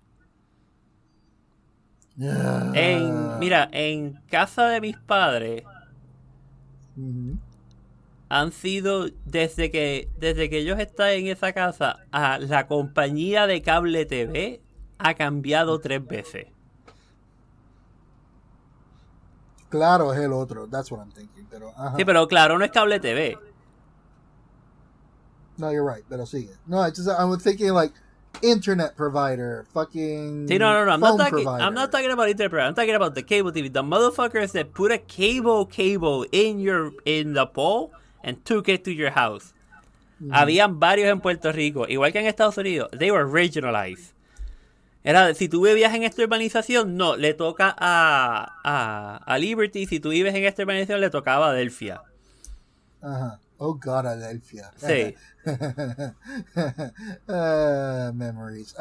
En casa de mis padres han sido desde que ellos están en esa casa, la compañía de cable TV ha cambiado 3 veces. Claro, es el otro. That's what I'm thinking. Pero, sí, pero claro, no es cable TV. No, you're right. Pero sigue. No, it's just, I'm thinking like internet provider, fucking. See, no. I'm not talking about internet provider. I'm talking about the cable TV. The motherfuckers that put a cable in the pole and took it to your house. Habían varios en Puerto Rico, igual que en Estados Unidos. They were regionalized. Era, si tú vivías en esta urbanización, no, le toca a Liberty. Si tú vives en esta urbanización, le tocaba a Adelphia. Oh God, Adelphia. Sí. Memories.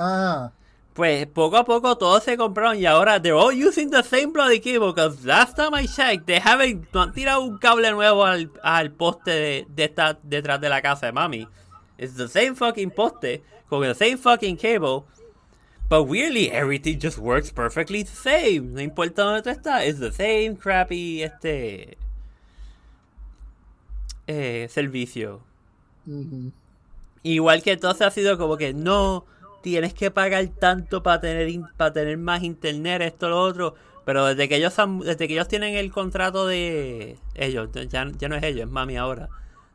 Pues poco a poco todos se compraron y ahora they're all using the same bloody cable, because last time I checked, no han tirado un cable nuevo al poste detrás de la casa de mami. It's the same fucking poste con the same fucking cable. But weirdly, everything just works perfectly the same. No importa dónde tú estás, it's the same crappy servicio. Igual que entonces ha sido como que no tienes que pagar tanto para tener más internet, esto, lo otro. Pero desde que ellos tienen el contrato de ellos, ya no es ellos, es mami ahora.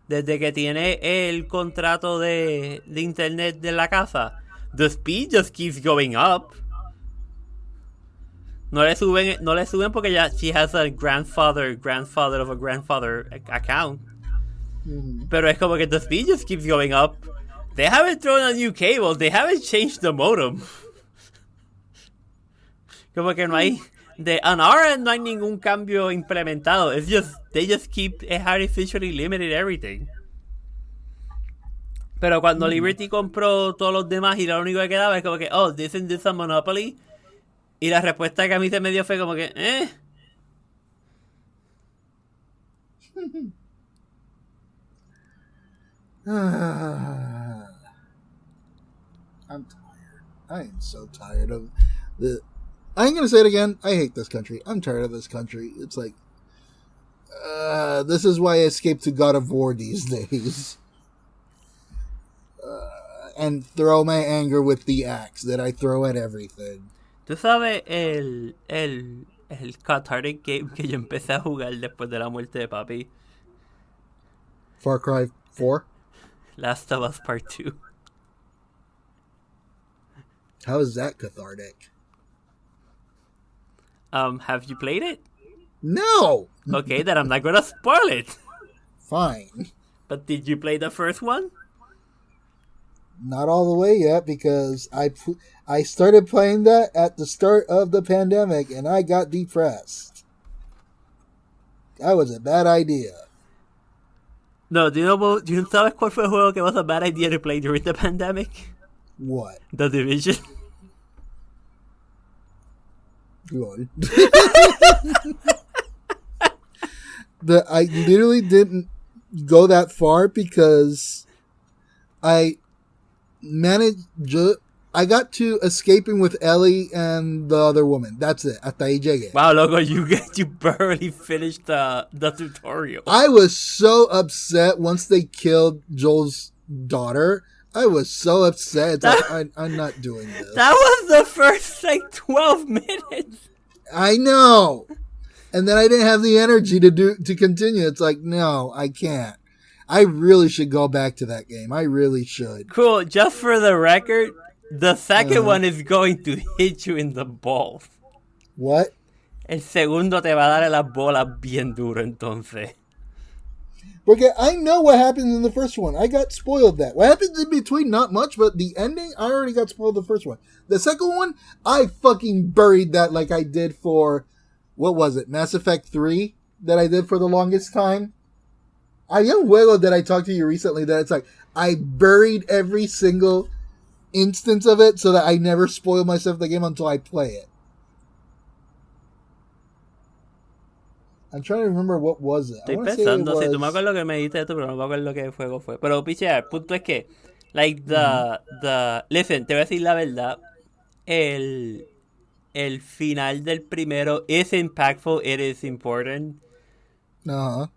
Desde que tiene el contrato de internet de la casa, the speed just keeps going up. No le suben porque ya she has a grandfather of a grandfather account. Pero es como que the speed just keeps going up. They haven't thrown a new cable. They haven't changed the modem. Como que no hay on our end no hay ningún cambio implementado. It's just they just keep artificially limited everything. Pero cuando Liberty compró todos los demás y lo único que quedaba es como que, oh, isn't this a monopoly? Y la respuesta que a mí se me dio fue como que, I'm tired. I am so tired of the. I ain't gonna say it again. I hate this country. I'm tired of this country. It's like, this is why I escape to God of War these days. And throw my anger with the axe that I throw at everything. ¿Tú sabes el cathartic game que yo empecé a jugar después de la muerte de papi? Far Cry 4? Last of Us Part 2. How is that cathartic? Have you played it? No! Okay, then I'm not gonna spoil it. Fine. But did you play the first one? Not all the way yet, because I started playing that at the start of the pandemic, and I got depressed. That was a bad idea. No, do you sabes cuál fue el juego que was a bad idea to play during the pandemic? What? The Division. Lol. I literally didn't go that far because I I got to escaping with Ellie and the other woman. That's it. Hasta ahí llegué. Wow, loco, you barely finished the tutorial. I was so upset once they killed Joel's daughter. I was so upset. It's like, I'm not doing this. That was the first, 12 minutes. I know. And then I didn't have the energy to continue. It's like, no, I can't. I really should go back to that game. I really should. Cool. Just for the record, the second one is going to hit you in the balls. What? El segundo te va a dar en las bolas bien duro, entonces. Porque I know what happens in the first one. I got spoiled that. What happens in between, not much, but the ending, I already got spoiled the first one. The second one, I fucking buried that like I did for, what was it, Mass Effect 3? That I did for the longest time. Hay un juego that I talked to you recently that it's like, I buried every single instance of it so that I never spoil myself the game until I play it. I'm trying to remember what was it. Estoy pensando, si tú me acuerdas que me dijiste esto, pero no me acuerdo qué juego fue. Pero, piche, el punto es que, listen, te voy a decir la verdad, el final del primero is impactful, it is important. Uh-huh.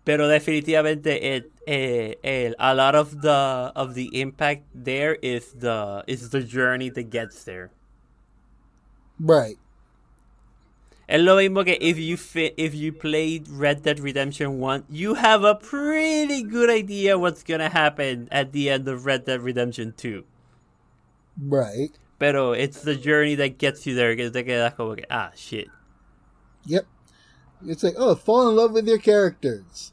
Pero definitivamente, a lot of the impact there is the journey that gets there. Right. Es lo mismo que if you played Red Dead Redemption 1, you have a pretty good idea what's gonna happen at the end of Red Dead Redemption 2. Right. Pero it's the journey that gets you there, que te quedas como que, shit. Yep. It's like, fall in love with your characters.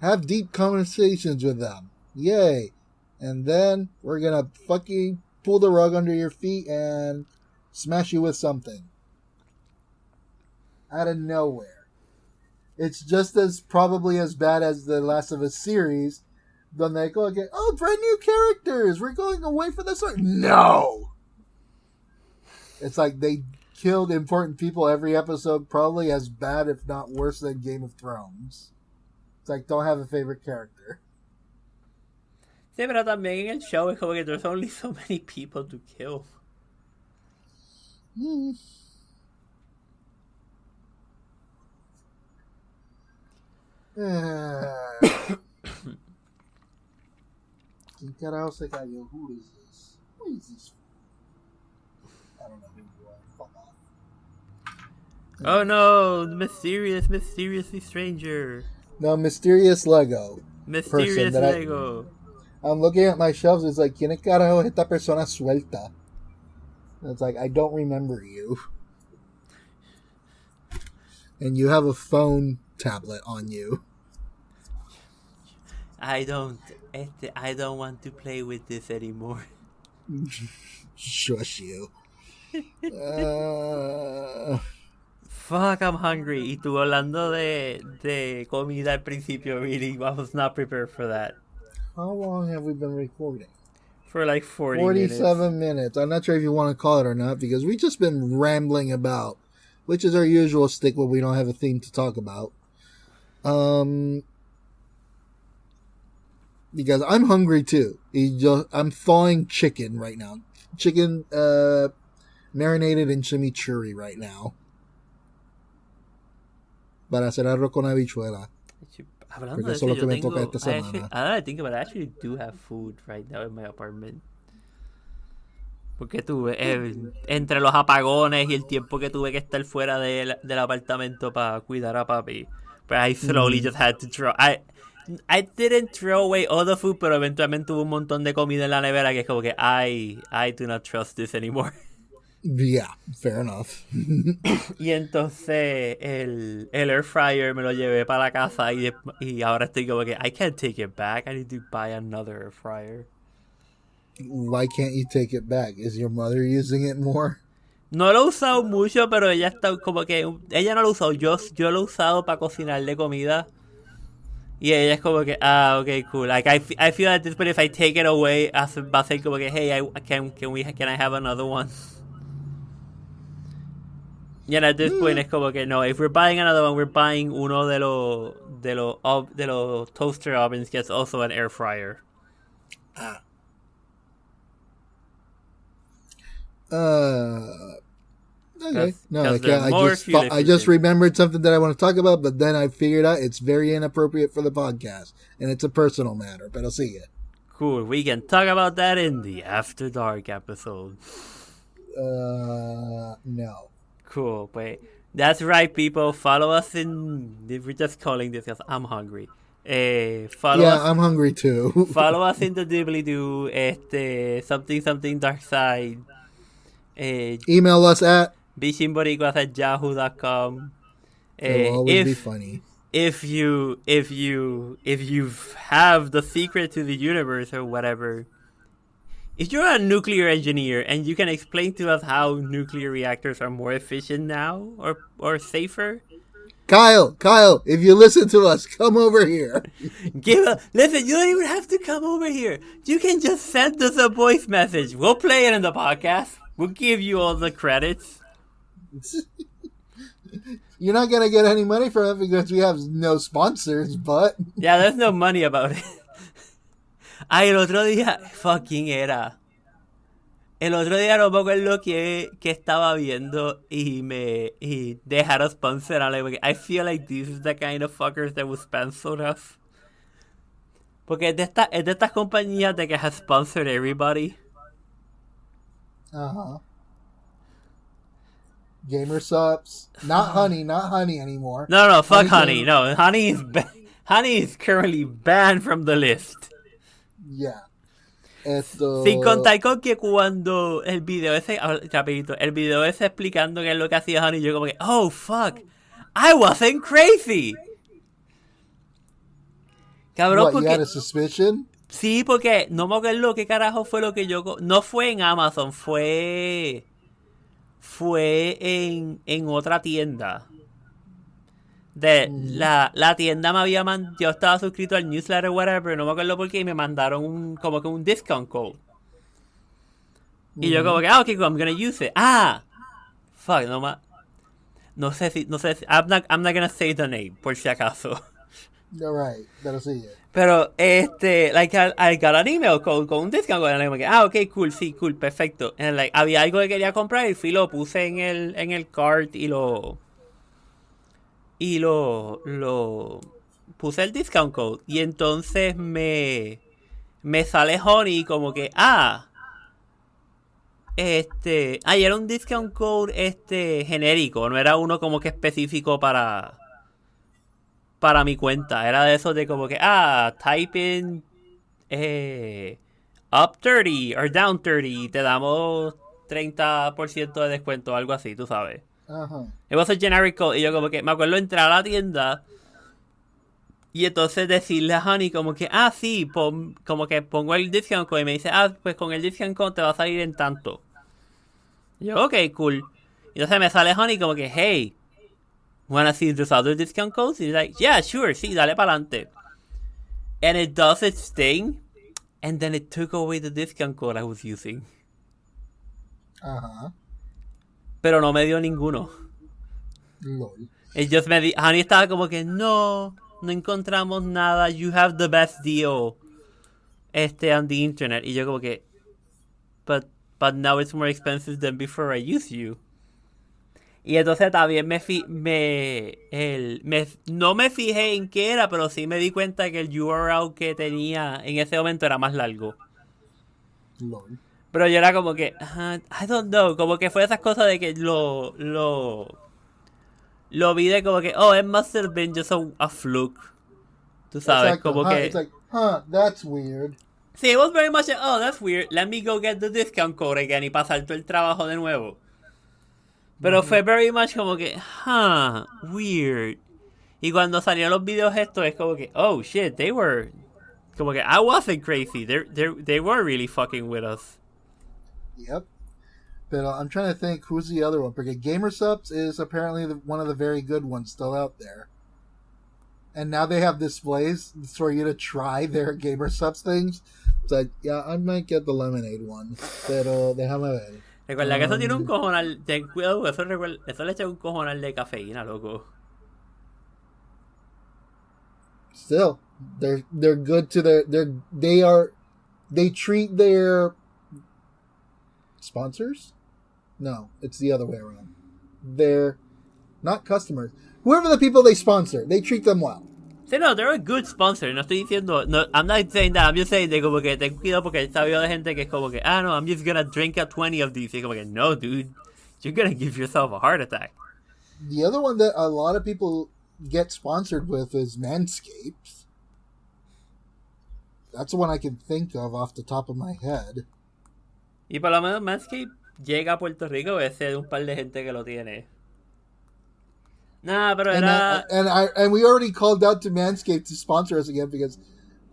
Have deep conversations with them. Yay. And then we're gonna fucking pull the rug under your feet and smash you with something. Out of nowhere. It's just probably as bad as the Last of Us series. Then they go again, brand new characters. We're going away from the story. No! It's like they killed important people every episode, probably as bad, if not worse, than Game of Thrones. It's like, don't have a favorite character. Sí, pero también en el show es como que there's only so many people to kill. ¿Quién carajo se cayó? Who is this? Who is this? I don't know who you are. Fuck off. Oh no, mysteriously stranger. No, mysterious Lego. Mysterious Lego. I'm looking at my shelves. It's like, ¿quién carajo es esta persona suelta? And it's like, I don't remember you. And you have a phone tablet on you. I don't want to play with this anymore. Shush you. Fuck, I'm hungry. Y tú hablando de comida al principio, really, I was not prepared for that. How long have we been recording? For 47 minutes. I'm not sure if you want to call it or not, because we've just been rambling about, which is our usual stick when we don't have a theme to talk about. Because I'm hungry too. I'm thawing chicken right now. Chicken marinated in chimichurri right now. Para hacer arroz con habichuela. Hablando de eso, yo tengo... I think about it, I actually do have food right now in my apartment. Porque tuve, entre los apagones y el tiempo que tuve que estar fuera del apartamento para cuidar a papi, but I slowly just had to throw... I didn't throw away all the food, pero eventualmente tuve un montón de comida en la nevera que es como que I do not trust this anymore. Yeah, fair enough. Y entonces el air fryer me lo llevé para la casa y ahora estoy como que I can't take it back. I need to buy another air fryer. Why can't you take it back? Is your mother using it more? No lo he usado mucho, pero ella está como que ella no lo ha usado. Yo lo he usado para cocinarle comida. Y ella es como que, okay, cool. Like, I feel at this point, if I take it away, va a ser como que, hey, can I have another one? And at this point, es como que, no, if we're buying another one, we're buying uno de los toaster ovens que es also an air fryer. Okay. No, Because they're I more fuel I just efficient. remembered something that I want to talk about, but then I figured out it's very inappropriate for the podcast, and it's a personal matter. But I'll see you. Cool. We can talk about that in the After Dark episode. No. Cool. But that's right, people. Follow us in. We're just calling this because I'm hungry. Follow us. I'm hungry too. Follow us in the doobly-doo. Something dark side. Email us at Bichin Boricuas at yahoo.com. It'll always be funny. If you have the secret to the universe or whatever, if you're a nuclear engineer and you can explain to us how nuclear reactors are more efficient now or safer, Kyle, if you listen to us, come over here. Listen, you don't even have to come over here. You can just send us a voice message. We'll play it in the podcast. We'll give you all the credits. You're not going to get any money from it because we have no sponsors, but... Yeah, there's no money about it. El otro día, fucking era. El otro día no me acuerdo que estaba viendo y they had a sponsor. I feel like this is the kind of fuckers that would sponsor us. Porque es de estas compañías de que has sponsored everybody. Uh-huh. Gamer subs. Not honey anymore. No, fuck honey. No, honey is currently banned from the list. Yeah. Sin contar con que cuando el video ese explicando qué es lo que hacía honey, yo como que, oh fuck, I wasn't crazy. Cabrón, What, porque... you had a suspicion? Sí, porque no me acuerdo qué carajo fue lo que yo... No fue en Amazon, fue en otra tienda. La tienda me había mandado... Yo estaba suscrito al newsletter, whatever, no me acuerdo por qué, y me mandaron como que un discount code. Y yo como que, okay, cool, I'm gonna use it. Fuck, no sé si... I'm not gonna say the name, por si acaso. Alright, that'll see it. Pero, like, I got an email con un discount code. And I'm like, okay, cool, sí, cool, perfecto. And like, había algo que quería comprar y fui, lo puse en el cart y lo puse el discount code. Y entonces me sale honey como que, y era un discount code, genérico. No era uno como que específico para mi cuenta. Era de esos de como que, type in up 30 or down 30 y te damos 30% de descuento, algo así, tú sabes. Uh-huh. It was a generic code. Y yo como que me acuerdo entrar a la tienda y entonces decirle a Honey como que, sí, como que pongo el discount code y me dice, pues con el discount code te va a salir en tanto. Y yo, ok, cool. Y entonces me sale Honey como que, hey, wanna see those other discount codes? And he's like, yeah, sure, sí, dale para adelante. And it does its thing, and then it took away the discount code I was using. Uh-huh. Pero no me dio ninguno. Lol. Honey estaba como que, no encontramos nada, you have the best deal on the internet. Y yo como que, but now it's more expensive than before I used you. Y entonces también no me fijé en qué era, pero sí me di cuenta que el URL que tenía en ese momento era más largo. Lol. Pero yo era como que, I don't know, como que fue esas cosas de que lo vi de como que, it must have been just a fluke. Tú sabes, like como que... It's like, that's weird. Sí, it was very much that's weird, let me go get the discount code again y pasar todo el trabajo de nuevo. Pero fue very much como que, weird. Y cuando salieron los videos estos es como que, oh shit, they were... Como que I wasn't crazy, they were really fucking with us. Yep. But I'm trying to think who's the other one. Because Gamer Subs is apparently one of the very good ones still out there. and now they have displays for you to try their Gamer Subs things. It's like, yeah, I might get the lemonade one, pero déjame ver. Recuerda que eso tiene un cojonal. Ten cuidado, eso le echa un cojonal de cafeína, loco. Still, they're good to they treat their sponsors? No, it's the other way around. They're not customers. Whoever the people they sponsor, they treat them well. Sí, no, they're a good sponsor. No estoy diciendo, no, I'm not saying that. I'm just saying de como que ten cuidado porque he sabido de gente que es como que, no, I'm just gonna drink a 20 of these. Y como que, no, dude, you're gonna give yourself a heart attack. The other one that a lot of people get sponsored with is Manscaped. That's the one I can think of off the top of my head. Y por lo menos Manscaped llega a Puerto Rico, ese de un par de gente que lo tiene. Nah, pero era... And we already called out to Manscaped to sponsor us again because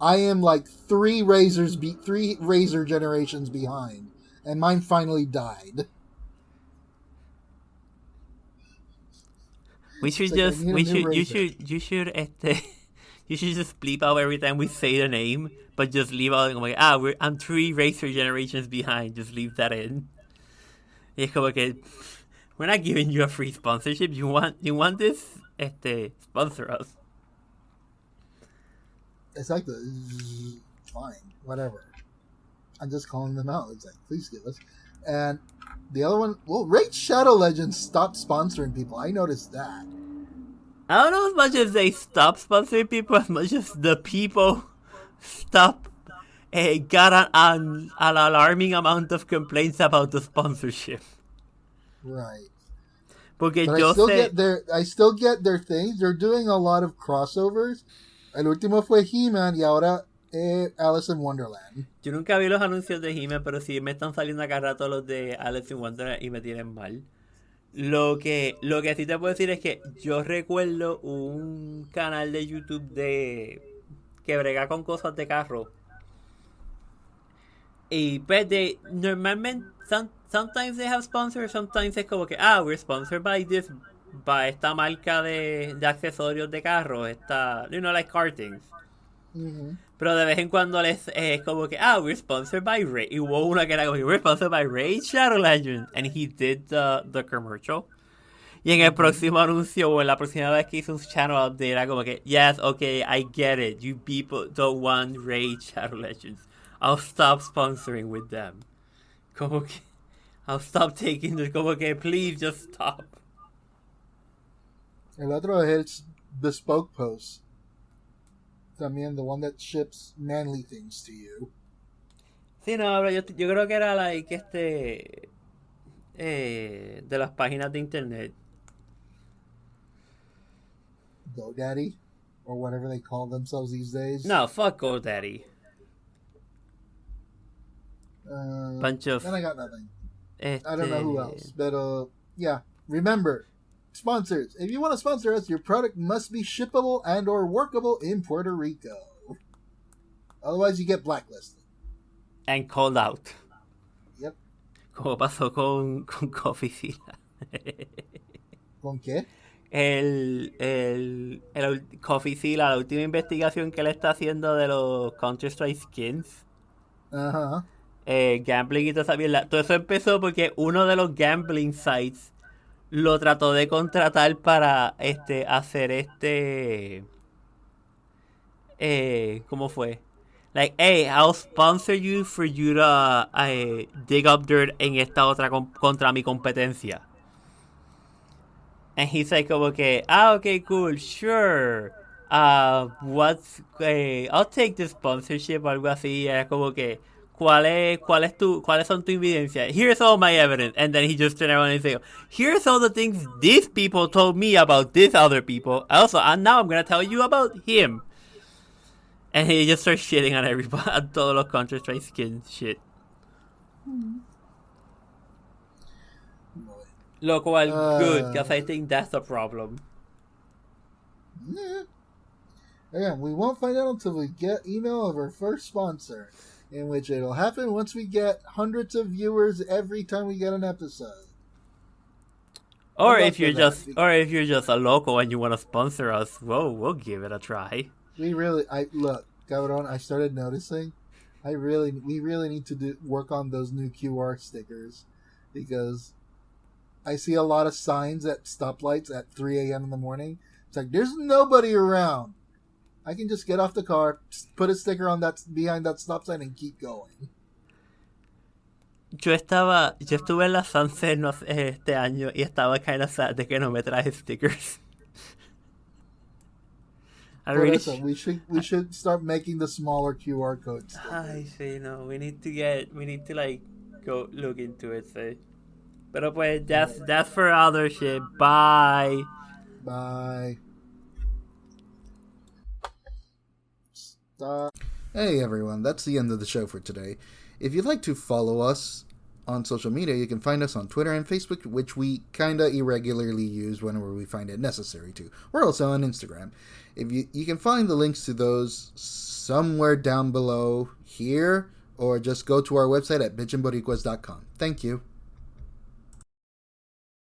I am like three razor generations behind, and mine finally died. You should just bleep out every time we say the name, but just leave out like, I'm 3 racer generations behind. Just leave that in. Y es como que we're not giving you a free sponsorship. You want this? Sponsor us. Exactly. Fine. Whatever. I'm just calling them out. It's like, please give us. And the other one, well, Raid Shadow Legends stopped sponsoring people. I noticed that. I don't know as much as they stop sponsoring people, as much as the people got an alarming amount of complaints about the sponsorship. Right. Porque but I still get their things. They're doing a lot of crossovers. El último fue He-Man y ahora Alice in Wonderland. Yo nunca vi los anuncios de He-Man, pero sí me están saliendo acá rato los de Alice in Wonderland y me tienen mal. Lo que sí te puedo decir es que yo recuerdo un canal de YouTube que brega con cosas de carro. Y pues normalmente sometimes they have sponsors, sometimes es como que we're sponsored by esta marca de accesorios de carro, esta, like car things. Mm-hmm. Pero de vez en cuando es como que we're sponsored by Raid. Y hubo una que era como que we're sponsored by Raid Shadow Legends, and he did the commercial. Y en el próximo anuncio o en la próxima vez que hizo un channel update era como que yes, okay, I get it, you people don't want Raid Shadow Legends, I'll stop sponsoring with them. Como que I'll stop taking this, como que please just stop. El otro es Bespoke Post. También the one that ships manly things to you. Sí, no, pero yo creo que era like de las páginas de internet. GoDaddy? Or whatever they call themselves these days? No, fuck GoDaddy. Bunch of... Then I got nothing. I don't know who else. But, yeah. Remember, sponsors. If you want to sponsor us, your product must be shippable and or workable in Puerto Rico. Otherwise, you get blacklisted. And called out. Yep. Como pasó con Coffeecilla. ¿Con qué? El Coffeecilla, la última investigación que él está haciendo de los Counter-Strike skins. Ajá. Gambling y toda esa mierda. Todo eso empezó porque uno de los gambling sites lo trató de contratar para hacer ¿cómo fue? Like, hey, I'll sponsor you for you to dig up dirt en esta otra contra mi competencia. And he's like como que, okay, cool, sure. I'll take the sponsorship o algo así. Era como que, ¿cuáles son tu evidencia? Here's all my evidence. And then he just turned around and said, here's all the things these people told me about these other people. Also, and now I'm going to tell you about him. And he just starts shitting on everybody, on todos los Counter-Strike skin shit. Lo cual, good, because I think that's the problem. Yeah. Again, we won't find out until we get email of our first sponsor, in which it'll happen once we get hundreds of viewers every time we get an episode. Or love if you're for that. if you're just a local and you want to sponsor us, whoa, we'll give it a try. We really, Cabron, I started noticing, we really need to work on those new QR stickers, because I see a lot of signs at stoplights at 3 a.m. in the morning. It's like, there's nobody around. I can just get off the car, put a sticker on that behind that stop sign, and keep going. Yo estuve en la Sunset este año y estaba kind of sad de que no me traje stickers. We should start making the smaller QR codes. Ay, sí, no, we need to like go look into it, sí. Pero pues that's for other shit. Bye. Bye. Stop. Hey everyone, that's the end of the show for today. If you'd like to follow us on social media, you can find us on Twitter and Facebook, which we kinda irregularly use whenever we find it necessary to. We're also on Instagram. If you can find the links to those somewhere down below here, or just go to our website at bichinboricuas.com. Thank you.